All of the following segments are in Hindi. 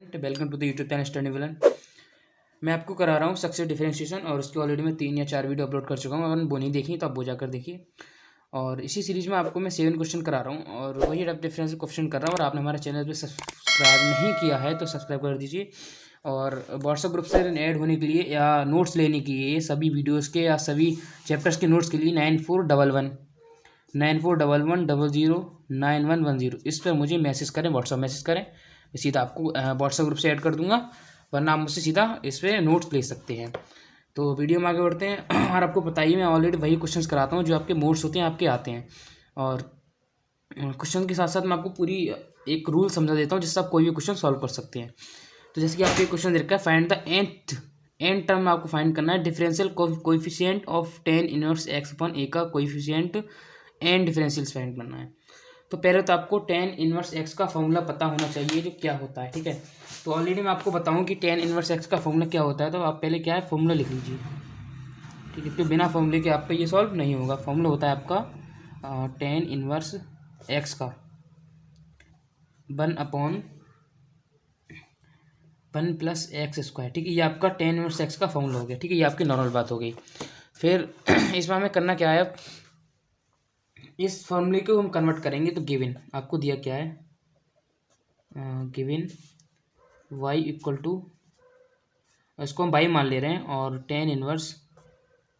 Welcome to the YouTube channel study villain. मैं आपको करा रहा हूँ सक्सेस डिफरेंशिएशन और उसकी ऑलरेडी मैं 3 या 4 वीडियो अपलोड कर चुका हूँ। अगर वो नहीं देखी तो आप वो जाकर देखिए। और इसी सीरीज में आपको मैं 7 क्वेश्चन करा रहा हूँ और वही रफ डिफरेंस क्वेश्चन कर रहा हूँ। और आपने हमारे चैनल पे सब्सक्राइब नहीं किया है तो सब्सक्राइब कर दीजिए। और व्हाट्सएप ग्रुप से ऐड होने के लिए या नोट्स लेने के लिए सभी वीडियोज़ के या सभी चैप्टर्स के नोट्स के लिए 9411 इस पर मुझे मैसेज करें, व्हाट्सअप मैसेज करें। सीधा आपको व्हाट्सएप ग्रुप से ऐड कर दूंगा, वरना आप मुझसे सीधा इस पर नोट्स ले सकते हैं। तो वीडियो में आगे बढ़ते हैं। और आपको पता ही मैं ऑलरेडी वही क्वेश्चंस कराता हूँ जो आपके मोड्स होते हैं, आपके आते हैं। और क्वेश्चन के साथ साथ मैं आपको पूरी एक रूल समझा देता हूँ जिससे आप कोई भी क्वेश्चन सॉल्व कर सकते हैं। तो जैसे कि आपको एक क्वेश्चन दे रखा है, फाइंड द एन टर्म में आपको फाइंड करना है differential coefficient of tan inverse x upon a का कोएफिशिएंट एन डिफरेंशियल फाइंड करना है। तो पहले तो आपको tan इनवर्स x का फॉर्मूला पता होना चाहिए जो क्या होता है, ठीक है। तो ऑलरेडी मैं आपको बताऊं कि tan इनवर्स x का फॉर्मूला क्या होता है, तो आप पहले क्या है फॉर्मूला लिख लीजिए, ठीक है। तो बिना फॉर्मूले के आपका ये सॉल्व नहीं होगा। फॉर्मूला होता है आपका tan इनवर्स x का 1/1 + x², ठीक है। ये आपका tan इनवर्स x का फॉर्मूला हो गया, ठीक है। ये आपकी नॉर्मल बात हो गई। फिर इसमें हमें करना क्या है, इस फॉर्मूले को हम कन्वर्ट करेंगे। तो गिवन आपको दिया क्या है, गिवन y इक्वल टू, इसको हम y मान ले रहे हैं, और tan inverse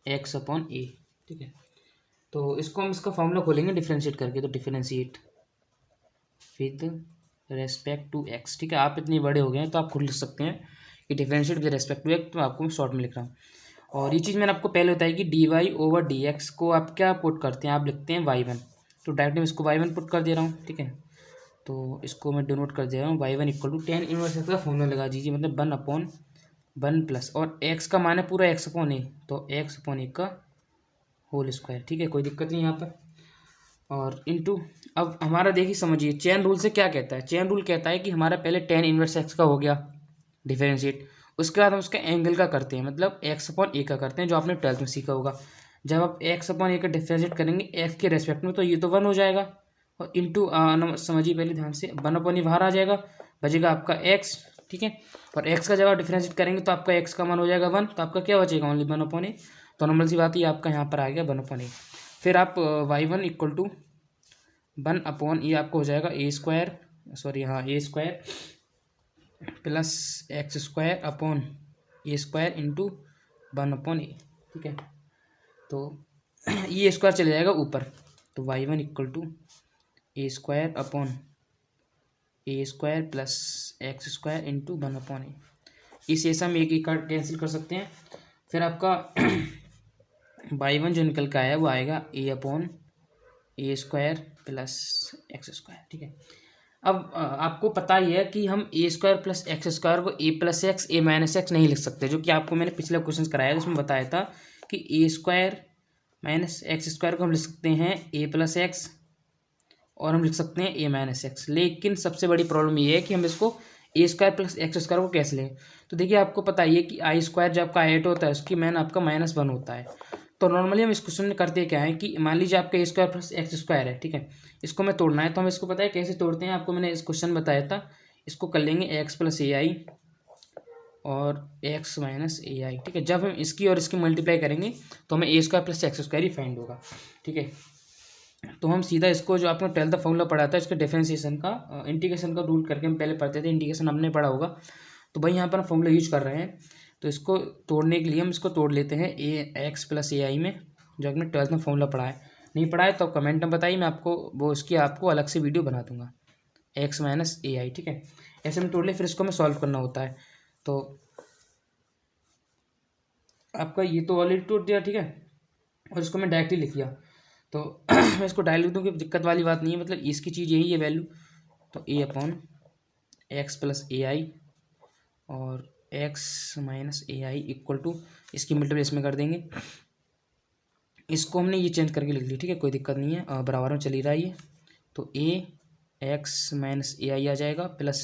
x upon a, ठीक है। तो इसको हम इसका फॉर्मूला खोलेंगे डिफ्रेंशिएट करके। तो differentiate with respect to x, ठीक है। आप इतने बड़े हो गए हैं तो आप खुद लिख सकते हैं कि differentiate with respect to x। तो आपको मैं शॉर्ट में लिख रहा हूँ। और ये चीज़ मैंने आपको पहले बताई कि dy/dx को आप क्या पुट करते हैं, आप लिखते हैं y1। तो डायरेक्ट मैं इसको y1 पुट कर दे रहा हूँ, ठीक है। तो इसको मैं डिनोट कर दे रहा हूँ y1 equal to tan inverse x का फॉर्मूला लगा दीजिए, मतलब 1/1 प्लस, और x का मान है पूरा x अपॉन a, तो x अपॉन a का होल स्क्वायर, ठीक है। कोई दिक्कत नहीं यहाँ पर। और इनटू, अब हमारा देखिए समझिए चेन रूल से क्या कहता है। चेन रूल कहता है कि हमारा पहले tan इनवर्स x का हो गया डिफरेंशिएट, उसके बाद हम उसका एंगल का करते हैं, मतलब x अपॉन a का करते हैं, जो आपने 12th में सीखा होगा। जब आप x अपॉन a का डिफरेंशिएट करेंगे x के रेस्पेक्ट में, तो ये तो 1 हो जाएगा। और इंटू समझिए पहले ध्यान से, 1 अपॉन बाहर आ जाएगा, बचेगा आपका x, ठीक है। और x का जब आप डिफरेंशिएट करेंगे तो आपका x का मान हो जाएगा 1, तो आपका क्या बचेगा, ओनली 1 अपॉन a। तो नॉर्मल सी बात है, आपका यहाँ पर आ गया 1 अपॉन a। फिर आप y1 इक्वल टू 1 अपॉन ये आपको हो जाएगा a² plus x² upon a² into 1 upon a, ठीक है। तो ये स्क्वायर चले जाएगा ऊपर, तो y1 equal to a² upon a² plus x² into 1 upon a। इस ऐसा हम एक कार्ड कैंसिल कर सकते हैं। फिर आपका y1 जो निकल के आया वो आएगा a upon a² plus x², ठीक है। अब आपको पता ही है कि हम a² प्लस x² को a plus x a minus x नहीं लिख सकते, जो कि आपको मैंने पिछला क्वेश्चन कराया उसमें बताया था कि a² माइनस x² को हम लिख सकते हैं a प्लस एक्स, और हम लिख सकते हैं a माइनस एक्स। लेकिन सबसे बड़ी प्रॉब्लम ये है कि हम इसको a² प्लस x² को कैसे लें। तो देखिए आपको पता ही है कि i² जो आपका 8 होता है उसकी मान आपका -1 होता है। तो नॉर्मली हम इस क्वेश्चन में करते क्या है कि मान लीजिए आपका a² प्लस x² है, ठीक है। इसको मैं तोड़ना है, तो हम इसको पता है कैसे तोड़ते हैं, आपको मैंने इस क्वेश्चन बताया था। इसको कर लेंगे x प्लस ai और x माइनस ai, ठीक है। जब हम इसकी और इसकी मल्टीप्लाई करेंगे तो हमें a² प्लस x² ही फाइंड होगा, ठीक है। तो हम सीधा इसको, जो आपने 12th फॉर्मूला पढ़ा था इसके डिफरेंशिएशन का, इंटीग्रेशन का रूल करके हम पहले पढ़ते थे, इंटीग्रेशन हमने पढ़ा होगा। तो भाई यहाँ पर हम फॉर्मूला यूज कर रहे हैं। तो इसको तोड़ने के लिए हम इसको तोड़ लेते हैं x प्लस ai में, जो आपने 12th में फॉर्मूला पढ़ा है। नहीं पढ़ा है तो कमेंट में बताइए, मैं आपको वो उसकी आपको अलग से वीडियो बना दूंगा। x माइनस ai, ठीक है। ऐसे में तोड़ ले, फिर इसको हमें सॉल्व करना होता है। तो आपका ये तो ऑलरेडी टूट दिया, ठीक है। और इसको मैं डायरेक्टली लिख दिया। तो मैं इसको डायरेक्ट लिख दूँ कि दिक्कत वाली बात नहीं है, मतलब इसकी चीज़ यही है वैल्यू। तो a upon X plus A I और x minus A I equal to, इसकी मल्टीप्लाई में कर देंगे। इसको हमने ये चेंज करके लिख लिया, ठीक है, कोई दिक्कत नहीं है, बराबर में चली रहा है ये। तो x माइनस ए आई आ जाएगा प्लस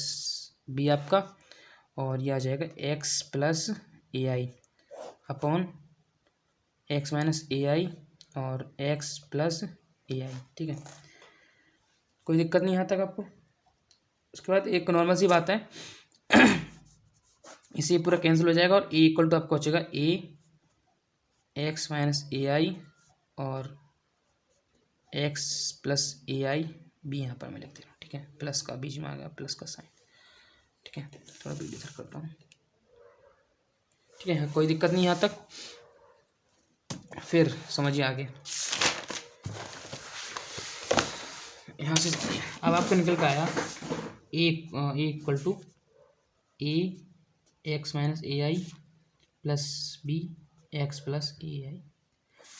b आपका, और ये आ जाएगा x plus A I upon x minus A I और x प्लस ए आई, ठीक है। कोई दिक्कत नहीं यहाँ तक आपको। उसके बाद एक नॉर्मल सी बात है, इसे पूरा कैंसिल हो जाएगा और ए इक्वल टू आपको बचेगा ए एक्स माइनस ए आई और x plus A I B यहाँ पर मैं लिख दे रहा हूँ, ठीक है। प्लस का बीच में आ गया प्लस का साइन, ठीक है। थोड़ा वीडियो इधर करता हूँ, ठीक है। कोई दिक्कत नहीं यहाँ तक, फिर समझिए आगे। यहाँ से अब आपको निकल के आया A equal to A x minus A I plus B x plus A I,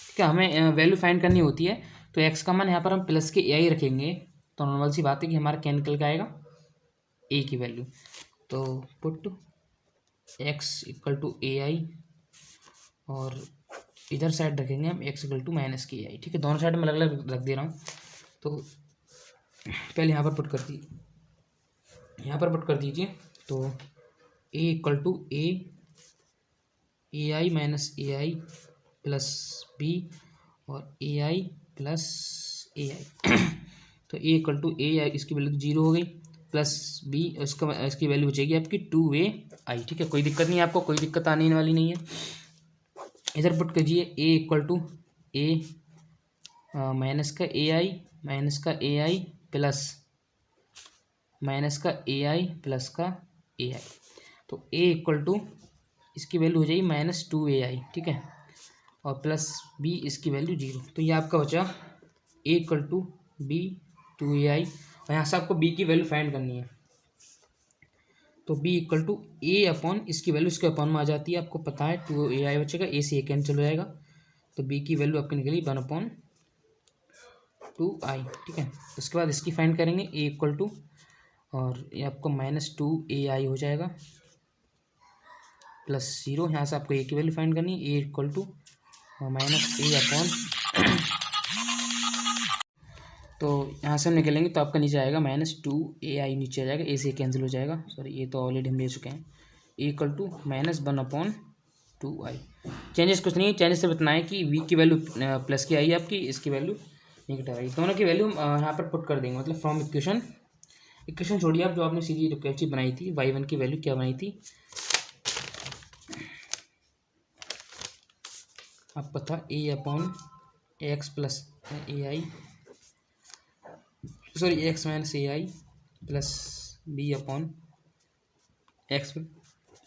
ठीक है। हमें वैल्यू फाइंड करनी होती है, तो एक्स का मान यहाँ पर हम प्लस के ए आई रखेंगे, तो नॉर्मल सी बात है कि हमारा क्या निकल के आएगा, ए की वैल्यू। तो put x equal to A I और इधर साइड रखेंगे हम एक्स इक्वल टू माइनस के ए आई, ठीक है। दोनों साइड में अलग अलग रख दे रहा हूँ। तो पहले यहाँ पर पुट कर दीजिए, तो A equal to A I minus A I plus B और ए आई प्लस ए आई। तो ए इक्वल टू ए आई, इसकी वैल्यू 0 हो गई, प्लस बी इसकी वैल्यू बचेगी आपकी 2a आई, ठीक है। कोई दिक्कत नहीं है, आपको कोई दिक्कत आने वाली नहीं है। इधर पुट कीजिए ए इक्वल टू ए माइनस का ए आई प्लस माइनस का ए आई प्लस का ए आई। तो ए इक्वल टू इसकी वैल्यू हो जाएगी -2a आई, ठीक है, और प्लस बी इसकी वैल्यू 0। तो ये आपका बचा ए इक्वल टू बी 2a आई, और यहाँ से आपको बी की वैल्यू फाइंड करनी है। तो B equal to A upon इसकी वैल्यू इसके अपॉन में आ जाती है, आपको पता है 2a आई बचेगा, ए से ए कैंसिल हो जाएगा। तो बी की वैल्यू आपकी निकली 1/2i, ठीक है। उसके बाद इसकी फाइंड करेंगे ए इक्वल टू, और ये आपको -2a आई हो जाएगा प्लस 0। यहाँ से आपको ए की वैल्यू फाइंड करनी है, ए इक्वल टू -a अपॉन, तो यहाँ से हम निकलेंगे तो आपका नीचे आएगा -2a आई, नीचे आ जाएगा, ए से कैंसिल हो जाएगा, सॉरी ये तो ऑलरेडी हम ले चुके हैं। ए इक्वल टू -1/2i। चेंजेस कुछ नहीं है, चेंजेस सिर्फ इतना है कि वी की वैल्यू प्लस की आई है आपकी, इसकी वैल्यू नेगेटिव आई, दोनों की वैल्यू यहाँ पर पुट कर देंगे। मतलब फ्रॉम इक्वेशन छोड़िए आप, जो आपने सीधी जो कैलची बनाई थी y1 की वैल्यू क्या बनाई थी आपको था, ए upon X plus A I, sorry x minus A I plus B upon x.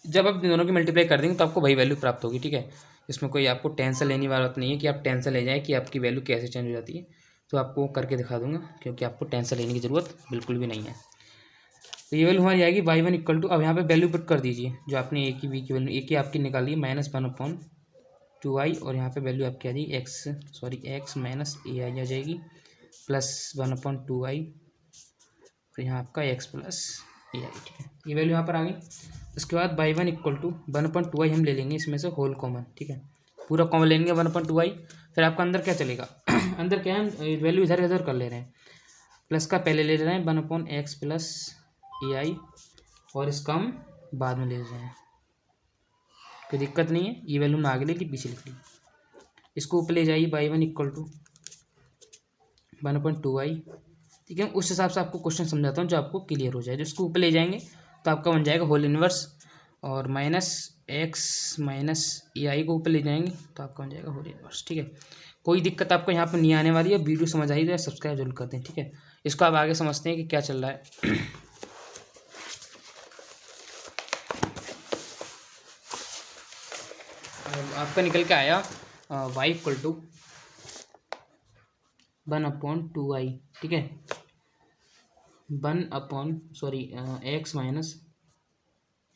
जब आप दोनों की मल्टीप्लाई कर देंगे तो आपको वही वैल्यू प्राप्त होगी, ठीक है। इसमें कोई आपको टेंशन लेने वाली बात नहीं है कि आप टेंशन ले जाएं कि आपकी वैल्यू कैसे चेंज हो जाती है, तो आपको करके दिखा दूंगा, क्योंकि आपको टेंशन लेने की ज़रूरत बिल्कुल भी नहीं है। तो ये वैल्यू हमारी आएगी y1 इक्वल टू, अब यहाँ पे वैल्यू पुट कर दीजिए जो आपने ए की बी की वैल्यू, ए की आपकी निकाली -1/2i, और यहाँ पे वैल्यू आपकी आ जाएगी एक्स माइनस ए आई आ जाएगी प्लस 1/2i, तो यहाँ आपका एक्स प्लस ए आई, ठीक है। ये वैल्यू यहाँ पर आ गई। उसके बाद y1 इक्वल टू 1/2i हम ले लेंगे, इसमें से होल कॉमन, ठीक है, पूरा कॉमन लेंगे 1/2i। फिर आपका अंदर क्या चलेगा अंदर क्या है, वैल्यू इधर इधर कर ले रहे हैं, प्लस का पहले ले रहे हैं 1/x प्लस ए आई, और इसका हम बाद में ले रहे हैं, कोई दिक्कत नहीं है। ये वैल्यू ना आगे लिखी पीछे लिख ली, इसको ऊपर ले जाइए y1 इक्वल टू 1/2i, ठीक है। उस हिसाब से आपको क्वेश्चन समझाता हूँ जो आपको क्लियर हो जाए। जो इसको ऊपर ले जाएंगे तो आपका बन जाएगा होल इनवर्स, और -x माइनस ए आई को ऊपर ले जाएंगे तो आपका बन जाएगा होल इनवर्स, ठीक है। कोई दिक्कत आपको यहाँ पर नहीं आने वाली है। वीडियो समझ आई तो सब्सक्राइब जरूर कर दें, ठीक है। इसको आप आगे समझते हैं कि क्या चल रहा है। आपका निकल के आया y इक्वल टू 1/2i, ठीक है, x minus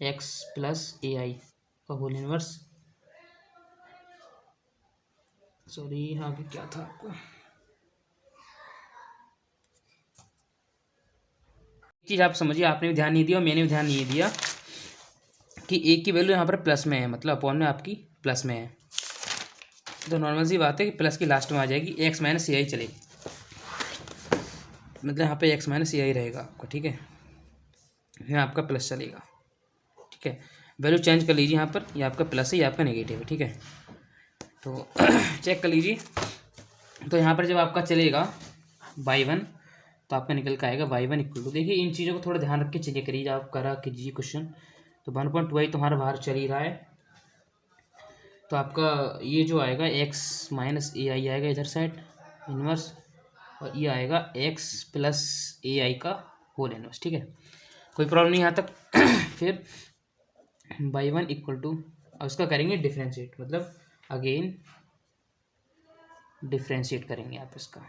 x plus A आई का होल इनवर्स, सॉरी यहाँ पे क्या था आपको चीज़ आप समझिए, आपने भी ध्यान नहीं दिया और मैंने भी ध्यान नहीं दिया कि ए की वैल्यू यहाँ पर प्लस में है, मतलब अपॉन में आपकी प्लस में है, तो नॉर्मल सी बात है कि प्लस की लास्ट में आ जाएगी एक्स माइनस ए आई चलेगी, मतलब यहाँ पे एक्स माइनस ए आई रहेगा आपका, ठीक है। यहाँ आपका प्लस चलेगा, ठीक है। वैल्यू चेंज कर लीजिए, यहाँ पर ये आपका प्लस है, ये आपका नेगेटिव है, ठीक है। तो चेक कर लीजिए, तो यहाँ पर जब आपका चलेगा y1 तो आपका निकल का आएगा y1 इक्वल टू, देखिए इन चीज़ों को थोड़ा ध्यान रख के चलिए करिए, आप करा कीजिए क्वेश्चन। तो 1.2i तुम्हारा बाहर चल ही रहा है, तो आपका ये जो आएगा x माइनस ए आई आएगा इधर साइड इनवर्स, और ये आएगा x प्लस ए आई का होल इनवर्स। ठीक है, कोई प्रॉब्लम नहीं यहाँ तक। फिर y1 इक्वल टू, अब इसका करेंगे डिफ्रेंशिएट, मतलब अगेन डिफ्रेंशिएट करेंगे आप इसका।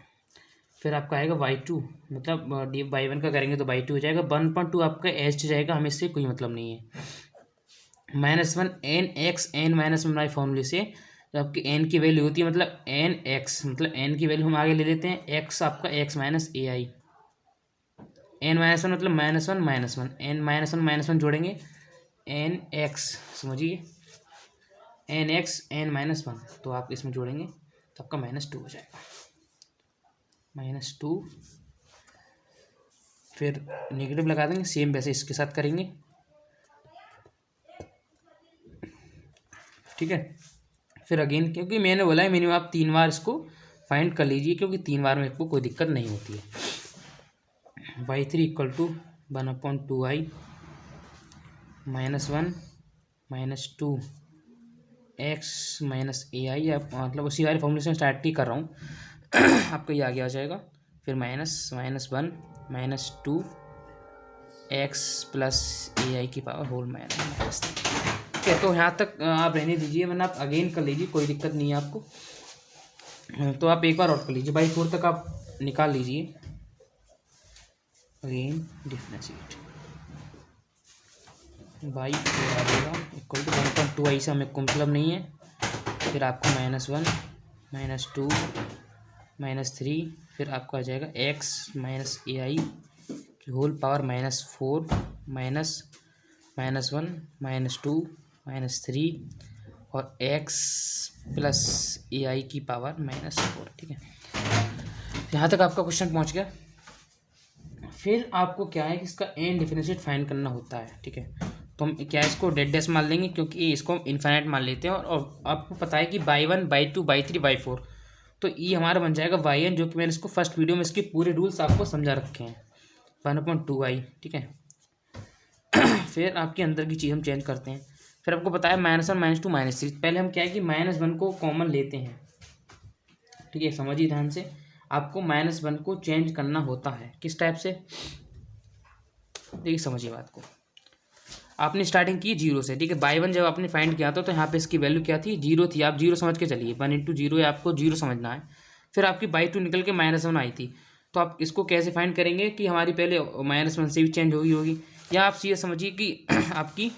फिर आपका आएगा y2, मतलब y1 का करेंगे तो y2 हो जाएगा। 1.2 आपका एच जाएगा, हमें इससे कोई मतलब नहीं है। -1 N X N minus one फॉर्मूले से तो आपकी एन की वैल्यू होती है, मतलब एन एक्स, मतलब एन की वैल्यू हम आगे ले लेते हैं, एक्स आपका x minus A I, N minus one मतलब -1 एन -1 जोड़ेंगे एन एक्स, समझिए एन एक्स एन -1, तो आप इसमें जोड़ेंगे तो आपका -2 हो जाएगा, -2। फिर नेगेटिव लगा देंगे, सेम वैसे इसके साथ करेंगे। ठीक है, फिर अगेन, क्योंकि मैंने बोला है मिनिमम आप 3 बार इसको फाइंड कर लीजिए, क्योंकि 3 बार में आपको कोई दिक्कत नहीं होती है। y3 equal to 1/2i -1 -2 x minus A I, मतलब उसी वाले फॉर्मूले से स्टार्ट ही कर रहा हूँ। आपको ये आगे आ जाएगा। फिर -1 -2 x प्लस ए आई की पावर होल माइनस। ठीक है, तो यहाँ तक आप रहने दीजिए, वरना आप अगेन कर लीजिए, कोई दिक्कत नहीं है आपको। तो आप एक बार और कर लीजिए, y4 तक आप निकाल लीजिए, अगेन डिफरेंशिएट y4 आ जाएगा इक्वल टू 1.2i से हमें कोई मतलब नहीं है। फिर आपको -1 -2 -3, फिर आपको आ जाएगा x माइनस ए आई की होल पावर -4 -1 -2 -3 और x प्लस ए आई की पावर -4। ठीक है, यहाँ तक आपका क्वेश्चन पहुँच गया। फिर आपको क्या है कि इसका एन डिफरेंशिएट फाइंड करना होता है। ठीक है, तो हम क्या इसको डेड डैश मान लेंगे, क्योंकि इसको हम इन्फाइनाइट मान लेते हैं। और आपको पता है कि y1 y2 y3 y4, तो ये हमारा बन जाएगा yn, जो कि मैंने इसको फर्स्ट वीडियो में इसके पूरे रूल्स आपको समझा रखे हैं, 1/2i। ठीक है, फिर आपके अंदर की चीज़ हम चेंज करते हैं। फिर आपको पता है -1 -2 -3, पहले हम क्या है कि -1 को कॉमन लेते हैं। ठीक है, समझिए ध्यान से, आपको -1 को चेंज करना होता है। किस टाइप से, देखिए समझिए बात को। आपने स्टार्टिंग की 0 से। ठीक है, y1 जब आपने फाइंड किया था तो यहाँ पे इसकी वैल्यू क्या थी, 0 थी। आप 0 समझ के चलिए, 1 × 0 है, आपको 0 समझना है। फिर आपकी y2 निकल के -1 आई थी, तो आप इसको कैसे फाइंड करेंगे कि हमारी पहले -1 से भी चेंज होगी, या आप ये समझिए कि आपकी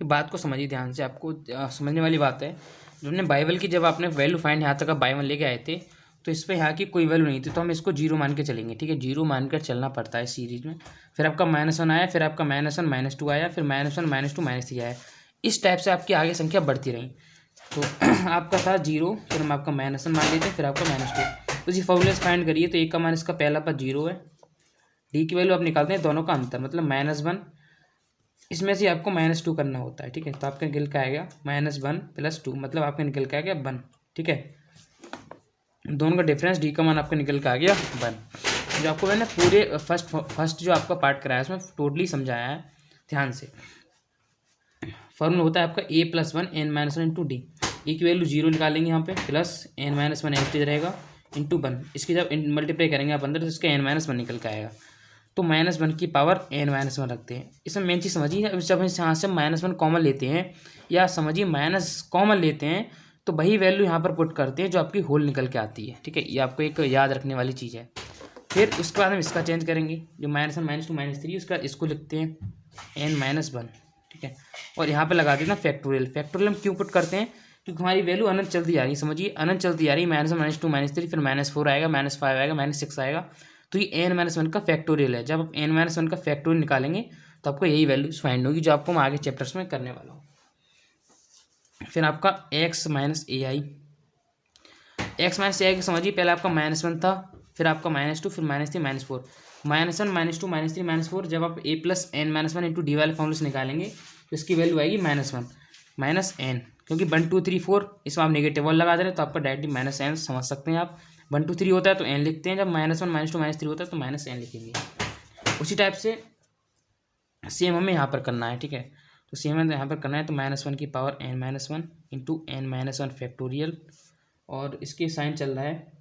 बात को समझिए ध्यान से, आपको समझने वाली बात है। जो हमने बाइबल की जब आपने वैल्यू फाइंड यहाँ तक आप y1 लेके आए थे, तो इस पर यहाँ की कोई वैल्यू नहीं थी, तो हम इसको 0 मान के चलेंगे। ठीक है, 0 मानकर चलना पड़ता है सीरीज में। फिर आपका -1 आया, फिर आपका -1 -2 आया, फिर -1 -2 -3 आया। इस टाइप से आपकी आगे संख्या बढ़ती रही। तो आपका था 0, फिर हम आपका -1 मान लेते हैं, फिर आपका -2। तो इसी फॉर्मूले से फाइंड करिए, तो एक का मान इसका पहला पर 0 है, डी की वैल्यू आप निकालते हैं, दोनों का अंतर मतलब -1, इसमें से आपको -2 करना होता है। ठीक है, तो आपका निकल के आएगा -1 + 2, मतलब आपका निकल के आ गया 1। ठीक है, दोनों का डिफरेंस डी का मान आपका निकल के आ गया 1। जो आपको मैंने पूरे फर्स्ट जो आपका पार्ट कराया उसमें टोटली समझाया है, ध्यान से। फॉर्मूला होता है आपका a + 1 n - 1 × d। ए की वैल्यू 0 निकालेंगे यहाँ पे, प्लस n - 1 एच रहेगा इंटू 1। इसकी जब मल्टीप्लाई करेंगे आप अंदर, तो इसका n - 1 निकल के आएगा। तो -1 की पावर n - 1 रखते हैं। इसमें मेन चीज़ समझिए, जब हम यहाँ से -1 कॉमन लेते हैं, या समझिए माइनस कॉमन लेते हैं, तो वही वैल्यू यहाँ पर पुट करते हैं जो आपकी होल निकल के आती है। ठीक है, ये आपको एक याद रखने वाली चीज़ है। फिर उसके बाद हम इसका चेंज करेंगे, जो -1 -2 -3, उसका इसको लिखते हैं n - 1। ठीक है, और यहाँ पे लगा देना फैक्टोरियल। फैक्टोरियल हम क्यों पुट करते हैं, क्योंकि हमारी वैल्यू अनंत चलती जा रही है। समझिए अनंत चलती जा रही है, -1 -2 -3, फिर -4 आएगा, -5 आएगा, -6 आएगा। तो ये n - 1 का फैक्टोरियल है। जब आप n - 1 का फैक्टोरियल निकालेंगे तो आपको यही वैल्यूज फाइंड होगी, जो आपको मैं आगे चैप्टर्स में करने वाला हूँ। फिर आपका x माइनस ए आई, समझिए पहले आपका -1 था, फिर आपका -2, फिर -3 -4, -1 -2 -3 -4। जब आप a + n - 1 × d वाले फॉर्मूले से निकालेंगे तो इसकी वैल्यू आएगी -1 -n, क्योंकि 1 2 3 4 इसमें आप नेगेटिव 1 लगा दे रहे हैं, तो आपका डायरेक्टली -n समझ सकते हैं आप। 1 2 3 होता है तो n लिखते हैं, जब -1 -2 -3 होता है तो -n लिखेंगे। उसी टाइप से सेम हमें यहाँ पर करना है, ठीक है। तो सेम हमें यहाँ पर करना है, तो -1 की power n-1 into n-1 factorial, और इसके साइन चल रहा है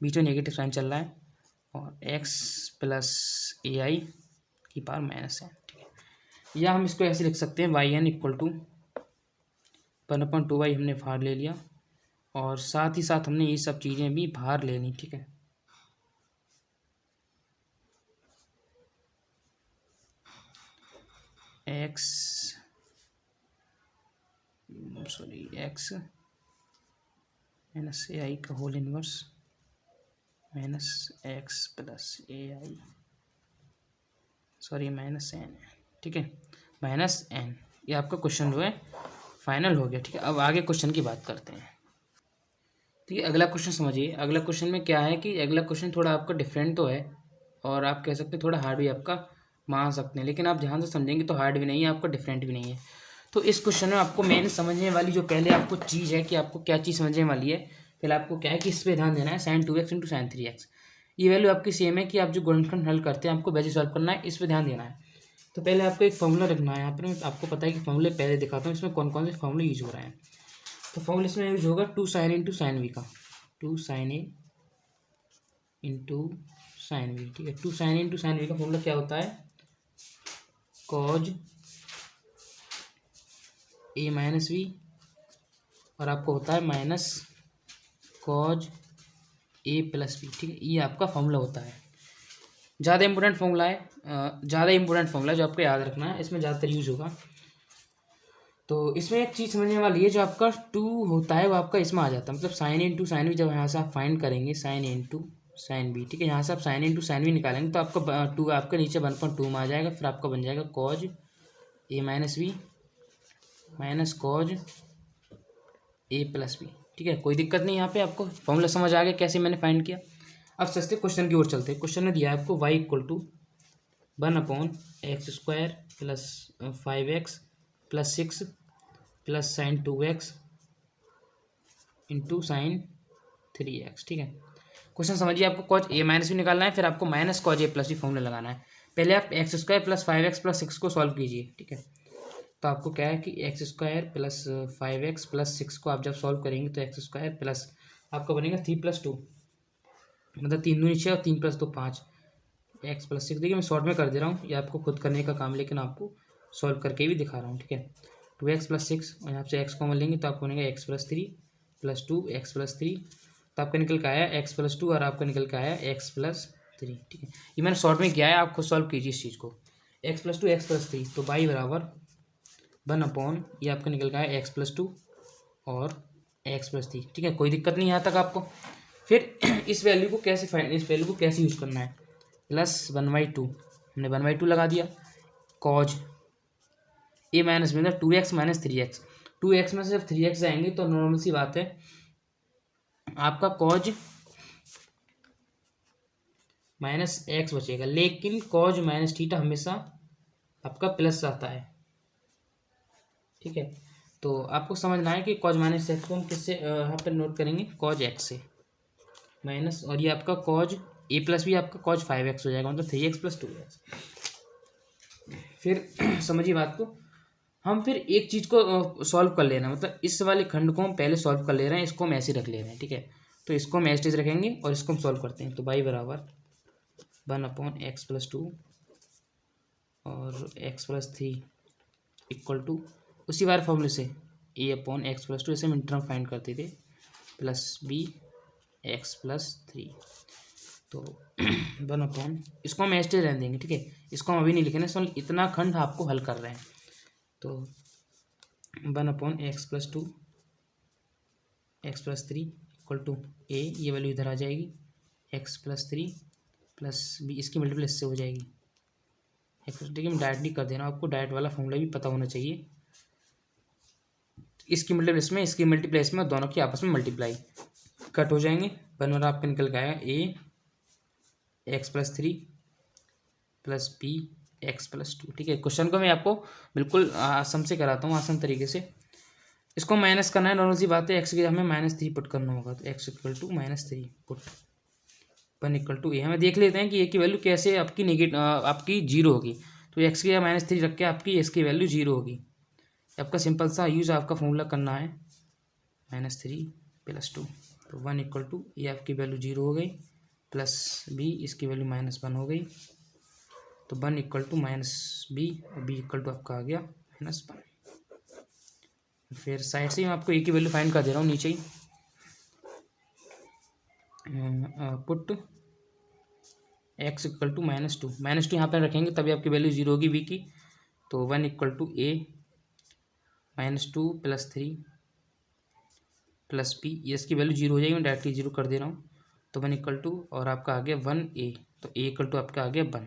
बीच में नेगेटिव साइन चल रहा है, और x प्लस AI की पावर -n, ठीक है। या हम इसको ऐसे लिख सकते हैं yn इक्वल टू 1/2y हमने बाहर ले लिया, और साथ ही साथ हमने ये सब चीज़ें भी बाहर ले ली, ठीक है। x माइनस AI का whole inverse minus x plus AI -n, ठीक है, -n। ये आपका क्वेश्चन जो है फाइनल हो गया, ठीक है। अब आगे क्वेश्चन की बात करते हैं, ठीक है। अगला क्वेश्चन समझिए। अगला क्वेश्चन में क्या है कि अगला क्वेश्चन थोड़ा आपका डिफरेंट तो है, और आप कह सकते हैं थोड़ा हार्ड भी आपका मान सकते हैं, लेकिन आप ध्यान से समझेंगे तो हार्ड भी नहीं है आपका, डिफरेंट भी नहीं है। तो इस क्वेश्चन में आपको मेन समझने वाली जो पहले आपको चीज़ है कि आपको क्या चीज़ समझने वाली है, पहले आपको क्या है कि इस पर ध्यान देना है। sin2x इंटू sin3x, ये वैल्यू आपकी सेम है कि आप जो गुणनखंड हल करते हैं आपको वैसे सॉल्व करना है, इस पर ध्यान देना है। तो पहले आपको एक फॉर्मूला रखना है यहाँ पर, आपको पता है कि फॉर्मूले पहले दिखाता हूँ इसमें कौन कौन से फॉर्मूले यूज हो रहे हैं। तो फॉर्मूला इसमें यूज होगा 2 sin इंटू साइन वी का, 2 sin A into sine V, ठीक है। 2 sin इंटू साइन वी का फॉर्मूला क्या होता है, cos A माइनस वी, और आपको होता है minus cos A plus V, ठीक है। ये आपका फॉर्मूला होता है। ज़्यादा इंपॉर्टेंट फॉर्मूला है, ज़्यादा इंपॉर्टेंट फॉर्मूला जो आपको याद रखना है, इसमें ज़्यादातर यूज होगा। तो इसमें एक चीज़ समझने वाली है, जो आपका 2 होता है वो आपका इसमें आ जाता है, मतलब साइन इंटू साइन वी, जब यहाँ से आप फाइंड करेंगे साइन इंटू साइन बी, ठीक है। यहाँ से आप साइन इंटू साइन वी निकालेंगे तो आपका 2 आपके नीचे 1/2 में आ जाएगा, फिर आपका बन जाएगा cos A minus V minus cos A plus B, ठीक है। कोई दिक्कत नहीं, यहाँ पे आपको फॉर्मूला समझ आ गया कैसे मैंने फाइंड किया। अब सस्ते क्वेश्चन की ओर चलते हैं। क्वेश्चन में दिया है आपको y equal to 1/x² plus 5x plus 6 plus sine 2x into sine 3x, ठीक है। क्वेश्चन समझिए, आपको कॉज A माइनस भी निकालना है, फिर आपको माइनस कॉज A प्लस भी फॉर्मूला लगाना है। पहले आप x² प्लस 5x प्लस 6 को सॉल्व कीजिए, ठीक है। तो आपको क्या है कि x² प्लस 5x प्लस 6 को आप जब सॉल्व करेंगे तो x² प्लस आपका बनेगा 3+2, मतलब 3 दूनी 6 और 3+2 5, x प्लस 6। देखिए मैं शॉर्ट में कर दे रहा हूँ, ये आपको खुद करने का काम, लेकिन आपको सॉल्व करके भी दिखा रहा हूँ, ठीक है। 2x प्लस 6, और यहाँ से x कॉमन लेंगे तो आपको बनेगा x plus 3 plus 2 x plus 3, तो आपका निकल के आया x प्लस 2 और आपका निकल के आया x प्लस 3, ठीक है। ये मैंने शॉर्ट में किया है, आप खुद सॉल्व कीजिए इस चीज़ को। x प्लस 2 x प्लस 3, तो y बराबर 1/, ये आपका निकल गया है x प्लस 2 और x प्लस 3, ठीक है। कोई दिक्कत नहीं यहाँ तक आपको। फिर इस वैल्यू को कैसे फाइंड, इस वैल्यू को कैसे यूज करना है, प्लस 1/2, हमने 1/2 लगा दिया, कॉज A माइनस में 2x माइनस 3x, 2x में से जब 3x जाएंगे तो नॉर्मल सी बात है आपका कॉज माइनस x बचेगा, लेकिन कॉज माइनस थीटा हमेशा आपका प्लस आता है, ठीक है। तो आपको समझना है कि कॉज माइनस एक्स को हम किससे यहाँ पर नोट करेंगे, कॉज एक्स से माइनस, और ये आपका कॉज A प्लस भी आपका कॉज 5x हो जाएगा, मतलब 3x प्लस 2x। फिर समझिए बात को, हम फिर एक चीज़ को सॉल्व कर लेना, मतलब इस वाले खंड को हम पहले सॉल्व कर ले रहे हैं, इसको हम ऐसे रख ले रहे हैं, ठीक है। तो इसको हम एज रखेंगे और इसको हम सॉल्व करते हैं। तो y बराबर 1/x प्लस 2 और x प्लस 3 इक्वल टू उसी बार फॉर्मूले से A/x प्लस 2, इसे हम इंटरम फाइंड करते थे, प्लस bx प्लस 3। तो 1/, इसको हम एस्टेज रहने देंगे, ठीक है। इसको हम अभी नहीं लिखेंगे, सो इतना खंड आपको हल कर रहे हैं। तो 1/x plus 2 x plus 3 equal to A, ये वैल्यू इधर आ जाएगी, x प्लस 3 प्लस b, इसकी मल्टीप्लाई इससे हो जाएगी x, ठीक है। मैं डायरेक्टली कर दे रहा हूँ, आपको डायरेक्ट वाला फॉर्मूला भी पता होना चाहिए। इसकी मल्टीप्लाई इसमें, इसकी मल्टीप्लाई इसमें, दोनों की आपस में मल्टीप्लाई कट हो जाएंगे, बनवर आपका निकल गया A x plus 3 plus B x plus 2, ठीक है। क्वेश्चन को मैं आपको बिल्कुल आसान से कराता हूँ, आसान तरीके से। इसको माइनस करना है, नॉर्मल सी बात है, एक्स की हमें -3 पुट करना होगा, तो x equal to -3 put 1 equal to A. हमें देख लेते हैं कि ए की वैल्यू कैसे आपकी आपकी जीरो होगी। तो एक्स की -3 रख के आपकी एस की वैल्यू जीरो होगी। आपका सिंपल सा यूज़ आपका फॉर्मूला करना है, -3 + 2, तो 1 इक्वल टू ए आपकी वैल्यू जीरो हो गई, प्लस बी इसकी वैल्यू -1 हो गई, तो 1 इक्वल टू -b और b इक्वल टू आपका आ गया -1। फिर साइड से ही मैं आपको ए की वैल्यू फाइंड कर दे रहा हूँ नीचे ही, पुट x इक्वल टू -2 यहाँ पर रखेंगे तभी आपकी वैल्यू जीरो होगी b की। तो 1 equal to a -2 + 3 plus b, ये इसकी वैल्यू जीरो हो जाएगी, मैं डायरेक्टली जीरो कर दे रहा हूँ। तो 1 इक्वल टू और आपका आ गया 1a, तो a इक्वल टू आपका आ गया 1।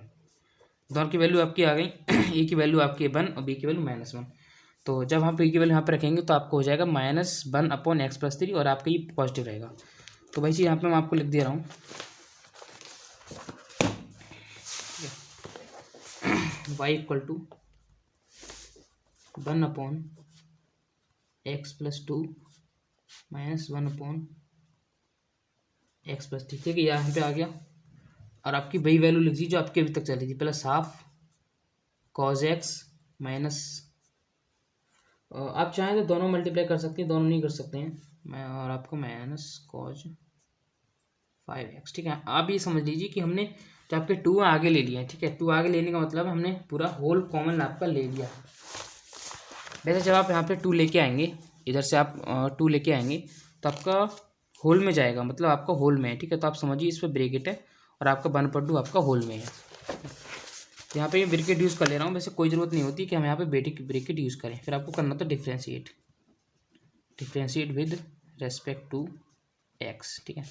दोनों की वैल्यू आपकी आ गई a की वैल्यू आपकी 1 और b की वैल्यू -1। तो जब हम a की वैल्यू यहाँ पर रखेंगे तो आपको हो जाएगा -1/x+3 और आपका ये पॉजिटिव रहेगा। तो भाई जी यहाँ पे मैं आपको लिख दे रहा हूँ y equal to 1/x+2 -1/x+3, ठीक है, यहाँ पे आ गया। और आपकी वही वैल्यू लिख दीजिए जो आपकी अभी तक चली थी, +12 cos x माइनस, आप चाहें तो दोनों मल्टीप्लाई कर सकते हैं, दोनों नहीं कर सकते हैं मैं, और आपको -cos 5x, ठीक है। आप ये समझ लीजिए कि हमने जो आपके 2 आगे ले लिया है, ठीक है, 2 आगे लेने का मतलब हमने पूरा होल कॉमन आपका ले लिया। वैसे जब आप यहाँ पे 2 लेके आएंगे, इधर से आप 2 लेके आएंगे तो आपका होल में जाएगा, मतलब आपका होल में है, ठीक है। तो आप समझिए इस पर ब्रेकेट है और आपका 1/2 आपका होल में है। तो यहाँ पे ये ब्रेकेट यूज़ कर ले रहा हूँ, वैसे कोई ज़रूरत नहीं होती कि हम यहाँ पे ब्रेकेट यूज़ करें। फिर आपको करना था differentiate with respect to X, ठीक है।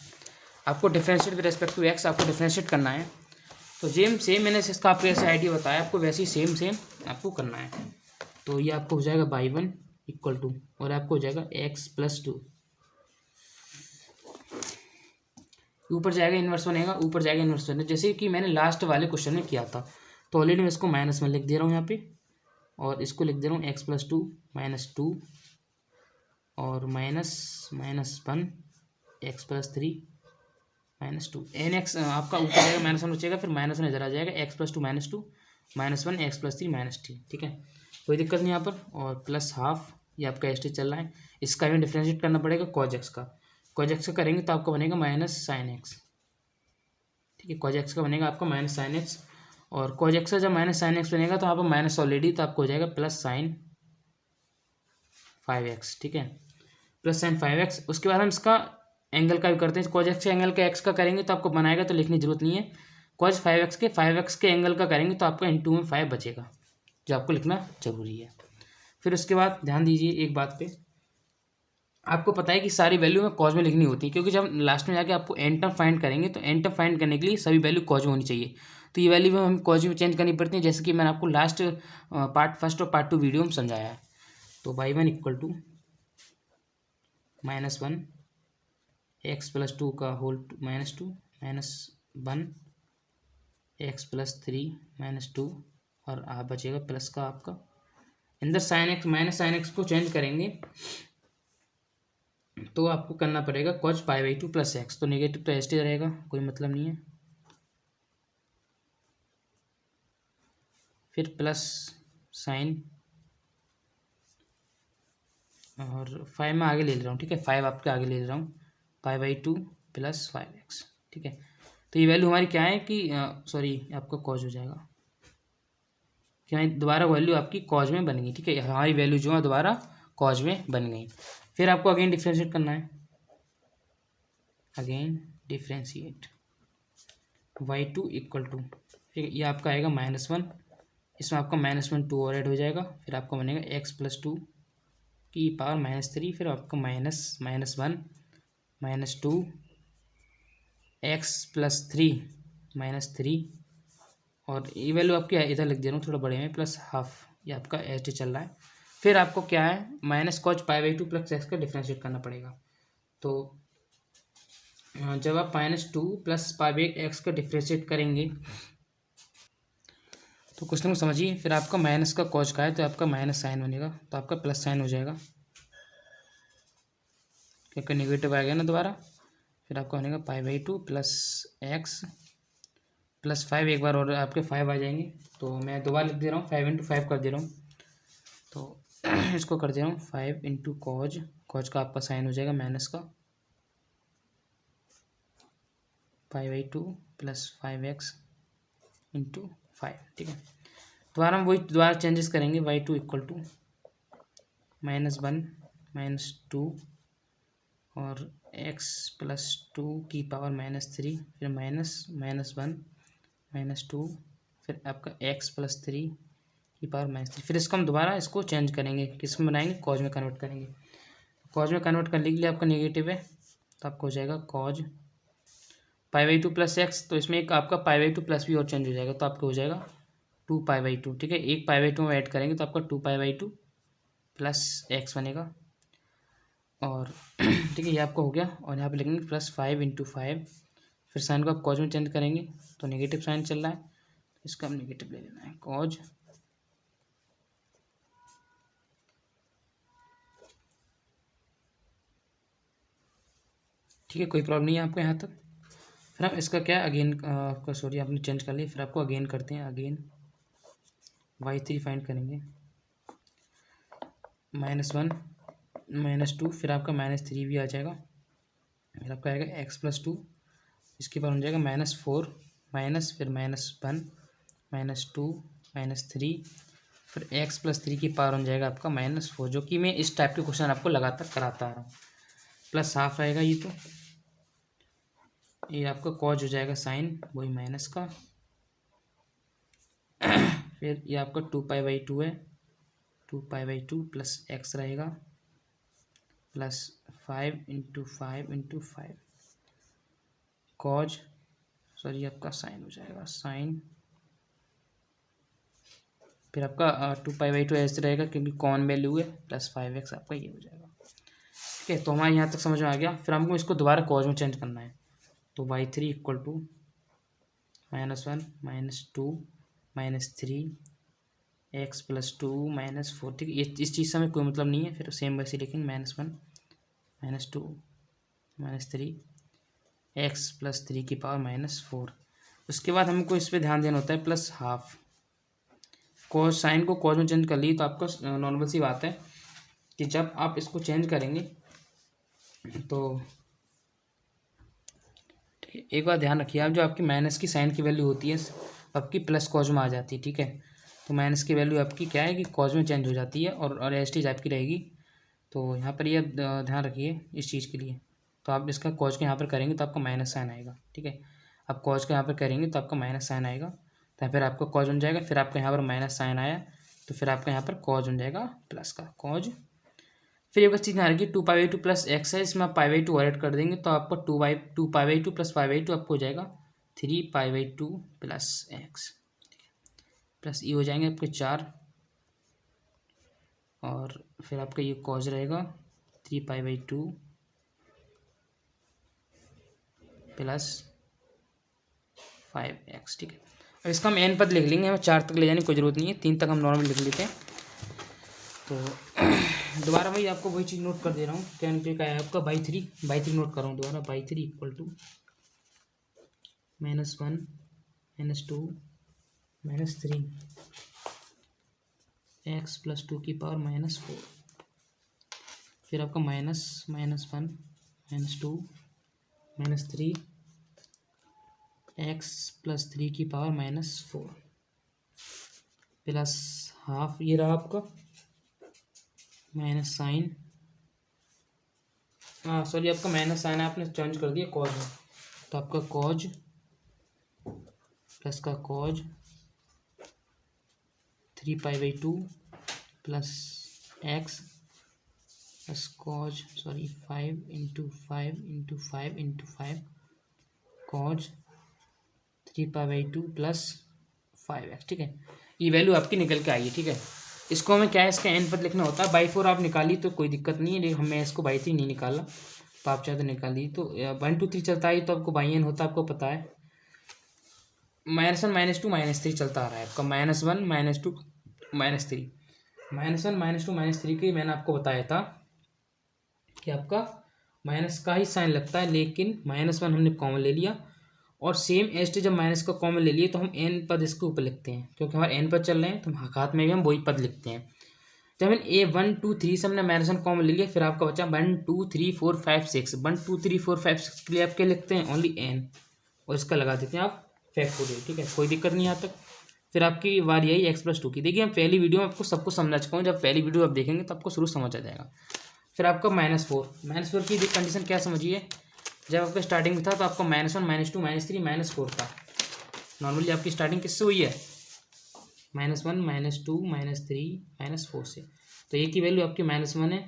आपको differentiate with respect to X आपको डिफ्रेंशिएट करना है। तो सेम मैंने इसका आपको ऐसे आइडिया बताया, आपको वैसे ही सेम आपको करना है। तो ये आपको हो जाएगा y1 इक्वल टू, और आपको हो जाएगा x+2, ऊपर जाएगा इन्वर्स बनेगा, ऊपर जाएगा इन्वर्स बनेगा, जैसे कि मैंने लास्ट वाले क्वेश्चन में किया था। तो ऑलरेडी मैं इसको माइनस में लिख दे रहा हूँ यहाँ पे, और इसको लिख दे रहा हूँ x+2 -2 और -1 x+3 -2 nx, आपका ऊपर जाएगा -1 बचेगा, फिर -1 इधर आ जाएगा, x+2 -2 -1 x+3 -3, ठीक है, कोई दिक्कत नहीं यहाँ पर। और +12 ये आपका एस्टेज चल रहा है, इसका भी डिफ्रेंशिएट करना पड़ेगा cos x का। cos x का करेंगे तो आपका बनेगा -sin x, ठीक है, cos x का बनेगा आपका -sin x, और cos x का जब -sin x बनेगा तो यहाँ पर माइनस ऑलरेडी, तो आपको हो जाएगा +sin 5x, ठीक है, +sin 5x। उसके बाद हम इसका एंगल का भी करते हैं, cos x के एंगल का x का करेंगे तो आपको बनाएगा तो लिखने की जरूरत नहीं है, cos 5x के एंगल का करेंगे तो आपका इंटू में 5 बचेगा, जो आपको लिखना जरूरी है। फिर उसके बाद ध्यान दीजिए एक बात पे, आपको पता है कि सारी वैल्यू में कॉज में लिखनी होती है, क्योंकि जब लास्ट में जाके आपको एन टर्म फाइंड करेंगे तो एन टर्म फाइंड करने के लिए सभी वैल्यू कॉज में होनी चाहिए। तो ये वैल्यू हमें कॉज में चेंज करनी पड़ती है, जैसे कि मैंने आपको लास्ट पार्ट 1 और पार्ट 2 वीडियो में समझाया है। तो y1 इक्वल टू -1 x+2 का होल -2 -1 x+3 -2, और आप बचेगा प्लस का आपका, अंदर sin x -sin x को चेंज करेंगे तो आपको करना पड़ेगा cos π/2 + x, तो नेगेटिव तो एस्टेज रहेगा, कोई मतलब नहीं है, फिर प्लस साइन, और 5 में आगे ले ले रहा हूँ, ठीक है, 5 आपके आगे ले ले रहा हूँ, π/2 + 5x, ठीक है। तो ये वैल्यू हमारी क्या है कि सॉरी आपका कॉज हो जाएगा, क्या दोबारा वैल्यू आपकी कॉज में बन गई, ठीक है, हमारी वैल्यू जो है दोबारा कॉज में बन गई। फिर आपको अगेन डिफ्रेंशिएट करना है, again differentiate y2 equal to, ठीक है, ये आपका आएगा -1, इसमें आपका -1 2 और ऐड हो जाएगा, फिर आपका बनेगा x+2 की पावर -3, फिर आपका -1 -2 x+3 -3, और ये वैल्यू आपकी इधर लिख दे रहा हूँ थोड़ा बड़े में, +12, ये आपका एच चल रहा है। फिर आपको क्या है -cos π/2 + x का डिफ्रेंशिएट करना पड़ेगा। तो जब आप -2 + π/x का डिफ्रेंशिएट करेंगे तो क्वेश्चन को समझिए, फिर आपका माइनस का cos का है तो आपका माइनस साइन बनेगा, तो आपका प्लस साइन हो जाएगा, क्योंकि नेगेटिव आ गया ना दोबारा, फिर आपका बनेगा π/2 प्लस एक्स प्लस 5, एक बार और आपके 5 आ जाएंगे। तो मैं दोबारा लिख दे रहा हूँ, 5 × 5 कर दे रहा हूँ। तो इसको कर दे रहा हूँ 5 × कॉज, कॉज का आपका साइन हो जाएगा माइनस का π/2 प्लस 5x × 5, ठीक है। दोबारा हम वही दोबारा चेंजेस करेंगे, y2 = -1 -2 और x + 2 की पावर -3, फिर -1 -2, फिर आपका x + 3 की पावर -3। फिर इसको हम दोबारा इसको चेंज करेंगे, किस में बनाएंगे, कॉज में कन्वर्ट करेंगे। कॉज में कन्वर्ट करने के लिए आपका नेगेटिव है, तो आपको हो जाएगा कॉज π/2 प्लस एक्स, तो इसमें एक आपका π/2 प्लस भी और चेंज हो जाएगा, तो आपको हो जाएगा 2π/2, ठीक है। एक π/2 में ऐड करेंगे तो आपका 2π/2 प्लस एक्स बनेगा, और ठीक है, ये आपका हो गया। और यहाँ पे लिखेंगे +5 × 5, फिर साइन को आप कॉज में चेंज करेंगे, तो नेगेटिव साइन चल रहा है, इसका हम नेगेटिव ले लेना है, कॉज ठीक है, कोई प्रॉब्लम नहीं है आपको यहाँ तक। फिर हम इसका क्या अगेन आपका सॉरी आपने चेंज कर लिया, फिर आपको अगेन करते हैं, अगेन y3 फाइंड करेंगे, -1 -2, फिर आपका -3 भी आ जाएगा, फिर आपका आएगा x + 2, इसके बाद हो जाएगा -4 माइनस, फिर -1 -2 -3, फिर x + 3 की पावर हो जाएगा आपका -4, जो कि मैं इस टाइप के क्वेश्चन आपको लगातार कराता आ रहा हूँ। प्लस हाफ आएगा ये, तो ये आपका कॉज हो जाएगा साइन, वही माइनस का, फिर ये आपका 2π/2 है, 2π/2 प्लस एक्स रहेगा, प्लस 5 × 5 × 5 कॉज, सॉरी आपका साइन हो जाएगा, साइन, फिर आपका 2π/2 ऐसे रहेगा क्योंकि कॉमन वैल्यू है, प्लस 5x आपका ये हो जाएगा, ठीक है। तो हमारे यहाँ तक समझ में आ गया। फिर हमको इसको दोबारा कॉज में चेंज करना है, तो y3 = -1 -2 -3 x + 2 -4, ठीक है। इस चीज़ से हमें कोई मतलब नहीं है, फिर सेम वैसे लिखेंगे -1 -2 -3 x + 3 की पावर -4। उसके बाद हमको इस पर ध्यान देना होता है प्लस हाफ, कॉज साइन को कॉज में चेंज कर ली, तो आपका नॉर्मल सी बात है कि जब आप इसको चेंज करेंगे तो एक बार ध्यान रखिए आप, जो आपकी माइनस की साइन की वैल्यू होती है आपकी प्लस कॉज में आ जाती है, ठीक है। तो माइनस की वैल्यू आपकी क्या है कि कॉज में चेंज हो जाती है, और एस टीज आपकी रहेगी। तो यहाँ पर ये ध्यान रखिए इस चीज़ के लिए। तो आप इसका कॉज के यहाँ पर करेंगे तो आपका माइनस साइन आएगा, ठीक है। आप कॉज के यहाँ पर करेंगे तो आपका माइनस साइन आएगा, तो फिर आपका कॉज बन जाएगा, फिर आपका यहाँ पर माइनस साइन आया तो फिर आपका यहाँ पर कॉज बन जाएगा प्लस का कॉज। फिर एक चीज़ ध्यान रखिए 2π/2 प्लस एक्स है, इसमें आप π/2 ऐड कर देंगे तो आपका 2π/2 प्लस π/2 आपको हो जाएगा 3π/2 प्लस एक्स, प्लस ये हो जाएंगे आपके 4, और फिर आपका ये कॉज रहेगा 3π/2 प्लस 5x, ठीक है। अब इसका हम n पद लिख लेंगे, हमें 4 तक ले जाने की कोई ज़रूरत नहीं है, 3 तक हम नॉर्मल लिख लेते हैं। तो दोबारा भाई आपको वही चीज़ नोट कर दे रहा हूँ, टेन पे का है आपका बाई थ्री नोट कर रहा हूँ दोबारा, y3 = -1 -2 -3 x + 2 की पावर -4, फिर आपका -1 -2 -3 x + 3 की पावर -4 प्लस हाफ, ये रहा आपका माइनस साइन, सॉरी आपका माइनस साइन आपने चेंज कर दिया कॉज में, तो आपका कॉज प्लस का cos 3π/2 plus x plus cos 5 × 5 × 5 × 5 cos 3π/2 plus 5x, ठीक है। ये वैल्यू आपकी निकल के आई है, ठीक है। इसको हमें क्या है, इसका n पद लिखना होता है। बाई4 आप निकाली तो कोई दिक्कत नहीं है, लेकिन हमें इसको बाई3 नहीं निकाला, तो आप चाहे तो निकाल दी। तो 1 2 3 चलता है तो आपको बाई n होता है, आपको पता है। -1 -2 -3 चलता आ रहा है आपका, -1 -2 -3 -1 -2 -3 के मैंने आपको बताया था कि आपका माइनस का ही साइन लगता है, लेकिन -1 हमने कॉमन ले लिया और सेम एस्ट जब माइनस का कॉमन ले लिए तो हम n पद इसके ऊपर लिखते हैं, क्योंकि हमारे n पद चल रहे हैं तो हाथ में भी हम वही पद लिखते हैं। जब हमने ए 1 2 3 से हमने -1 कॉमन ले लिया, फिर आपका बचा 1 2 3 4 5 6। 1 2 3 4 5 6 के लिए आप क्या लिखते हैं, ओनली n, और इसका लगा देते हैं आप फैक्टोरियल। ठीक है, कोई दिक्कत नहीं यहाँ तक। फिर आपकी बारी आई x+2 की। देखिए, हम पहली वीडियो में आपको सब कुछ समझा चुका हूँ, जब पहली वीडियो आप देखेंगे तो आपको शुरू समझ आ जाएगा। फिर आपका -4 की कंडीशन क्या समझिए, जब आपका स्टार्टिंग में था तो आपका -1 -2 -3 -4 था। नॉर्मली आपकी स्टार्टिंग किससे हुई है, -1 -2 -3 -4 से। तो ए की वैल्यू आपकी -1 है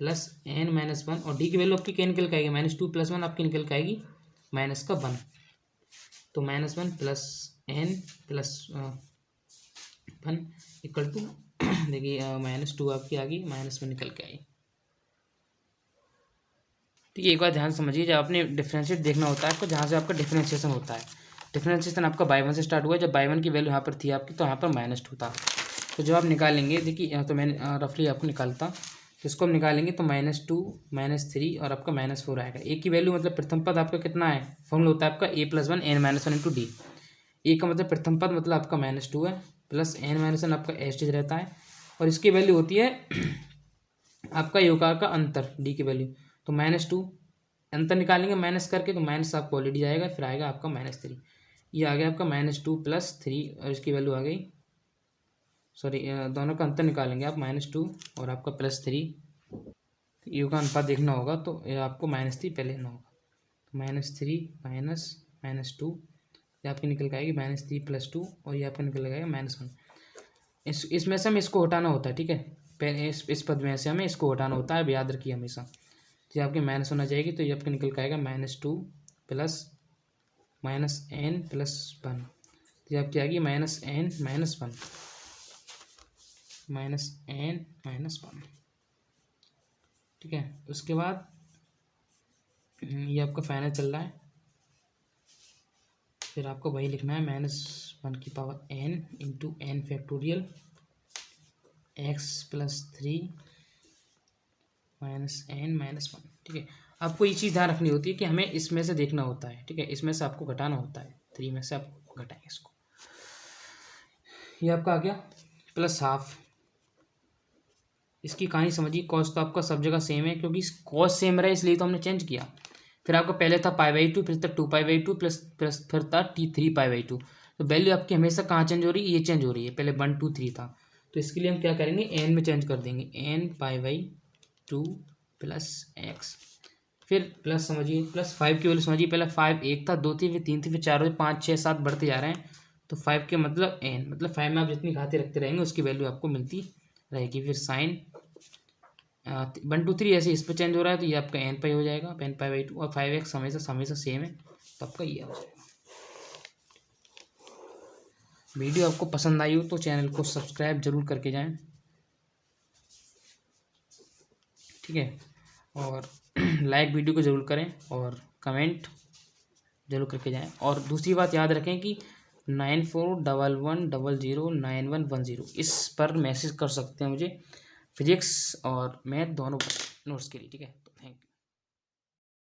प्लस n-1, और डी की वैल्यू आपकी क्या निकल के आएगी, -2 + 1 आपकी निकल के आएगी -1। तो -1 plus n plus 1 equal to देखिए -2 आपकी आ गई, -1 निकल के आई। ठीक है, एक बार ध्यान समझिए, जब आपने डिफरेंशिएट देखना होता है आपको, जहाँ से आपका डिफरेंशिएशन होता है। डिफरेंशिएशन आपका बाई 1 से स्टार्ट हुआ, जब बाई 1 की वैल्यू यहाँ पर थी आपकी तो यहाँ पर -2 था। तो जब आप निकालेंगे, देखिए यहाँ तो मैंने रफली आपको निकालता, तो इसको हम निकालेंगे तो -2 -3 और आपका -4 आएगा। ए की वैल्यू मतलब प्रथम पद आपका कितना है, फॉर्मूला होता है आपका a+1 n-1 × d। ए का मतलब प्रथम पद मतलब आपका -2 है, प्लस n-1 आपका एस्टेज रहता है, और इसकी वैल्यू होती है आपका योगाकार का अंतर, डी की वैल्यू। तो -2 अंतर निकालेंगे माइनस करके, तो माइनस आपको ऑलरेडी जाएगा, फिर आएगा आपका -3। ये आ गया आपका -2 + 3, और इसकी वैल्यू आ गई, सॉरी दोनों का अंतर निकालेंगे आप, -2 और आपका +3। यू का अनुपात देखना होगा तो ये आपको -3 पहले लेना होगा। तो -3 -2 ये आपकी निकल के आएगी -3 + 2, और ये आपका निकल आएगा -1। इसमें से हमें इसको हटाना होता है। ठीक है, पहले इस पद में से हमें इसको हटाना होता है, याद रखिए हमेशा। तो ये आपकी -1 आ जाएगी, तो ये आपका निकल के आएगा -2 प्लस -n + 1। तो ये आपकी आएगी -n - 1। ठीक है, उसके बाद ये आपका फाइनल चल रहा है, फिर आपको वही लिखना है -1 की power n × n factorial x + 3 -n - 1। ठीक है, आपको ये चीज़ ध्यान रखनी होती है कि हमें इसमें से देखना होता है। ठीक है, इसमें से आपको घटाना होता है, 3 में से आप घटाएंगे इसको। ये आपका आ गया +½ इसकी कहानी समझिए। कॉस तो आपका सब जगह सेम है, क्योंकि कॉस सेम रहा है इसलिए तो हमने चेंज किया। फिर आपका पहले था π/2, फिर था 2π/2 प्लस फिर था 3π/2। तो वैल्यू आपकी हमेशा कहाँ चेंज हो रही है, ये चेंज हो रही है। पहले 1 2 3 था, तो इसके लिए हम क्या करेंगे, n में चेंज कर देंगे, n π/2 + x। फिर प्लस समझिए, +5 की वैल्यू समझिए, पहले 5 1 था, 2 थी, फिर 3 थी, फिर 4 हुई, 5 6 7 बढ़ते जा रहे हैं। तो 5 के मतलब n, मतलब 5 में आप जितनी घातें रखते रहेंगे उसकी वैल्यू आपको मिलती रहेगी। फिर साइन 1 2 3 ऐसे इस पर चेंज हो रहा है, तो ये आपका n π हो जाएगा, n π/2, और 5x हमेशा सेम है, तो आपका ये हो जाएगा। वीडियो आपको पसंद आई हो तो चैनल को सब्सक्राइब जरूर करके जाएं। ठीक है, और लाइक वीडियो को ज़रूर करें और कमेंट जरूर करके जाएं। और दूसरी बात याद रखें कि 9411009110 इस पर मैसेज कर सकते हैं मुझे, फिजिक्स और मैथ दोनों नोट्स के लिए। ठीक है।